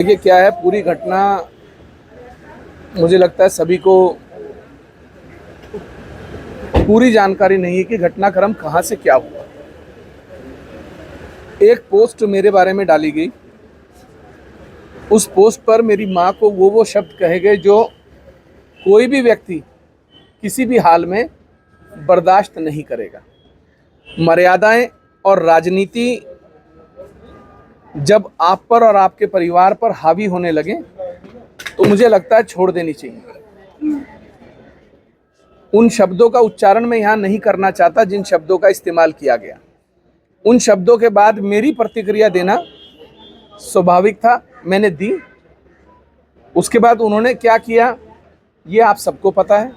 देखिए क्या है, पूरी घटना मुझे लगता है सभी को पूरी जानकारी नहीं है कि घटनाक्रम कहाँ से क्या हुआ। एक पोस्ट मेरे बारे में डाली गई। उस पोस्ट पर मेरी माँ को वो शब्द कहे गए जो कोई भी व्यक्ति किसी भी हाल में बर्दाश्त नहीं करेगा। मर्यादाएं और राजनीति जब आप पर और आपके परिवार पर हावी होने लगे तो मुझे लगता है छोड़ देनी चाहिए। उन शब्दों का उच्चारण मैं यहाँ नहीं करना चाहता जिन शब्दों का इस्तेमाल किया गया। उन शब्दों के बाद मेरी प्रतिक्रिया देना स्वाभाविक था, मैंने दी। उसके बाद उन्होंने क्या किया ये आप सबको पता है।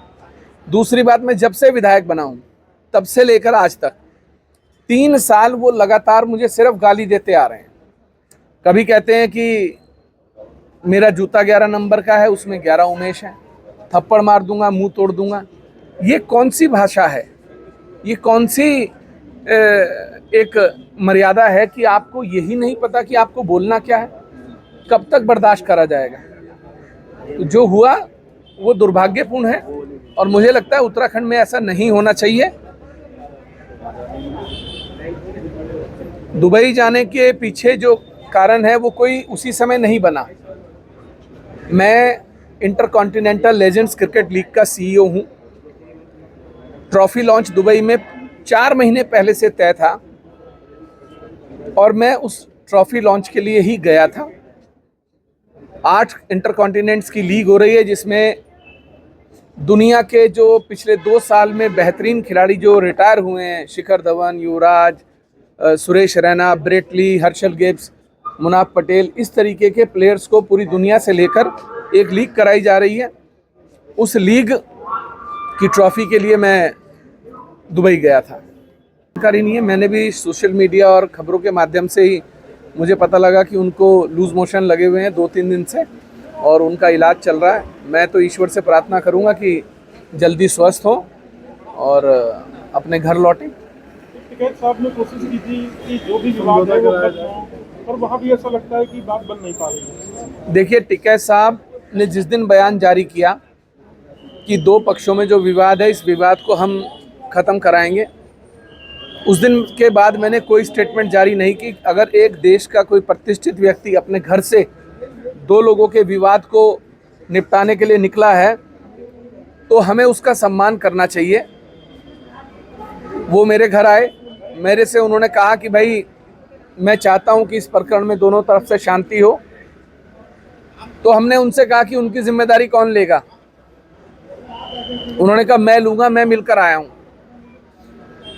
दूसरी बात, मैं जब से विधायक बना हूँ तब से लेकर आज तक 3 साल वो लगातार मुझे सिर्फ गाली देते आ रहे हैं। कभी कहते हैं कि मेरा जूता 11 नंबर का है, उसमें 11 उमेश है, थप्पड़ मार दूंगा, मुंह तोड़ दूंगा। ये कौन सी भाषा है? ये कौन सी एक मर्यादा है कि आपको यही नहीं पता कि आपको बोलना क्या है? कब तक बर्दाश्त करा जाएगा? तो जो हुआ वो दुर्भाग्यपूर्ण है और मुझे लगता है उत्तराखंड में ऐसा नहीं होना चाहिए। दुबई जाने के पीछे जो कारण है वो कोई उसी समय नहीं बना। मैं इंटरकॉन्टिनेंटल लेजेंड्स क्रिकेट लीग का सीईओ हूँ। ट्रॉफी लॉन्च दुबई में 4 महीने पहले से तय था और मैं उस ट्रॉफी लॉन्च के लिए ही गया था। 8 इंटरकॉन्टिनेंट्स की लीग हो रही है जिसमें दुनिया के जो पिछले 2 साल में बेहतरीन खिलाड़ी जो रिटायर हुए हैं, Shikhar Dhawan, Yuvraj, Suresh Raina, Brett Lee, Herschelle Gibbs, Munaf Patel, इस तरीके के प्लेयर्स को पूरी दुनिया से लेकर एक लीग कराई जा रही है। उस लीग की ट्रॉफी के लिए मैं दुबई गया था। जानकारी नहीं है, मैंने भी सोशल मीडिया और खबरों के माध्यम से ही मुझे पता लगा कि उनको लूज मोशन लगे हुए हैं 2-3 दिन से और उनका इलाज चल रहा है। मैं तो ईश्वर से प्रार्थना करूंगा कि जल्दी स्वस्थ हो और अपने घर लौटें। टिकैत साहब ने कोशिश की थी कि जो भी विवाद है वो खत्म हो, पर वहाँ भी ऐसा लगता है कि बात बन नहीं पा रही है। देखिए, टिकैत साहब ने जिस दिन बयान जारी किया कि 2 पक्षों में जो विवाद है इस विवाद को हम ख़त्म कराएंगे, उस दिन के बाद मैंने कोई स्टेटमेंट जारी नहीं की। अगर एक देश का कोई प्रतिष्ठित व्यक्ति अपने घर से 2 लोगों के विवाद को निपटाने के लिए निकला है तो हमें उसका सम्मान करना चाहिए। वो मेरे घर आए, मेरे से उन्होंने कहा कि भाई मैं चाहता हूं कि इस प्रकरण में दोनों तरफ से शांति हो। तो हमने उनसे कहा कि उनकी जिम्मेदारी कौन लेगा? उन्होंने कहा मैं लूंगा, मैं मिलकर आया हूं।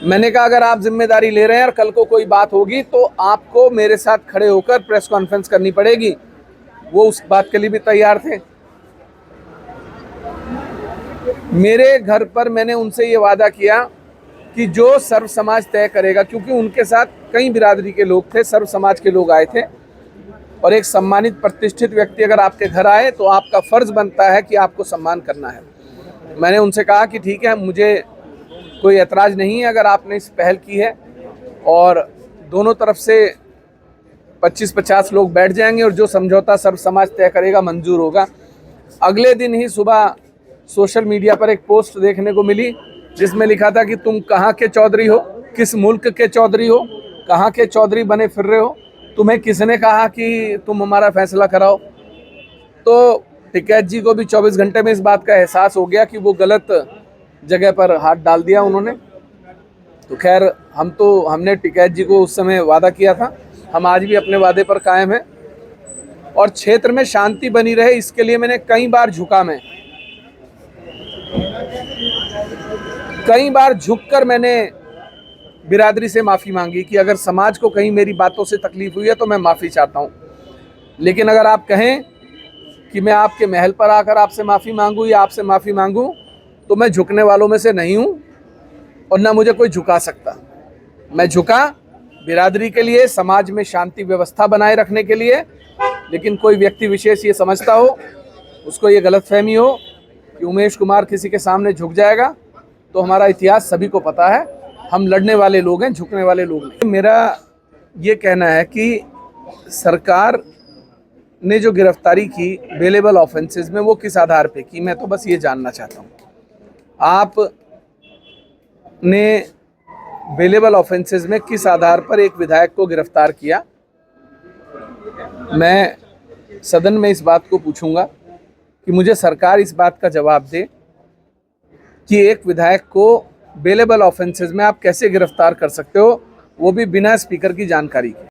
मैंने कहा अगर आप जिम्मेदारी ले रहे हैं और कल को कोई बात होगी तो आपको मेरे साथ खड़े होकर प्रेस कॉन्फ्रेंस करनी पड़ेगी। वो उस बात के लिए भी तैयार थे। मेरे घर पर मैंने उनसे ये वादा किया कि जो सर्व समाज तय करेगा, क्योंकि उनके साथ कई बिरादरी के लोग थे, सर्व समाज के लोग आए थे और एक सम्मानित प्रतिष्ठित व्यक्ति अगर आपके घर आए तो आपका फर्ज बनता है कि आपको सम्मान करना है। मैंने उनसे कहा कि ठीक है, मुझे कोई ऐतराज़ नहीं है अगर आपने इस पहल की है और दोनों तरफ से 25-50 लोग बैठ जाएंगे और जो समझौता सर्व समाज तय करेगा मंजूर होगा। अगले दिन ही सुबह सोशल मीडिया पर एक पोस्ट देखने को मिली जिसमें लिखा था कि तुम कहाँ के चौधरी हो, किस मुल्क के चौधरी हो, कहाँ के चौधरी बने फिर रहे हो, तुम्हें किसने कहा कि तुम हमारा फैसला कराओ? तो टिकैत जी को भी 24 घंटे में इस बात का एहसास हो गया कि वो गलत जगह पर हाथ डाल दिया उन्होंने। तो खैर, हमने टिकैत जी को उस समय वादा किया था, हम आज भी अपने वादे पर कायम हैं और क्षेत्र में शांति बनी रहे इसके लिए मैंने कई बार झुककर मैंने बिरादरी से माफ़ी मांगी कि अगर समाज को कहीं मेरी बातों से तकलीफ हुई है तो मैं माफ़ी चाहता हूँ। लेकिन अगर आप कहें कि मैं आपके महल पर आकर आपसे माफ़ी मांगूँ या आपसे माफ़ी मांगूँ तो मैं झुकने वालों में से नहीं हूँ और ना मुझे कोई झुका सकता। मैं झुका बिरादरी के लिए, समाज में शांति व्यवस्था बनाए रखने के लिए। लेकिन कोई व्यक्ति विशेष ये समझता हो, उसको ये गलतफहमी हो कि उमेश कुमार किसी के सामने झुक जाएगा, तो हमारा इतिहास सभी को पता है, हम लड़ने वाले लोग हैं, झुकने वाले लोग नहीं। मेरा ये कहना है कि सरकार ने जो गिरफ्तारी की बेलेबल ऑफेंसेस में, वो किस आधार पे की, मैं तो बस ये जानना चाहता हूँ। आपने बेलेबल ऑफेंसेस में किस आधार पर एक विधायक को गिरफ्तार किया? मैं सदन में इस बात को पूछूंगा कि मुझे सरकार इस बात का जवाब दे कि एक विधायक को बेलेबल ऑफेंसेस में आप कैसे गिरफ्तार कर सकते हो, वो भी बिना स्पीकर की जानकारी के।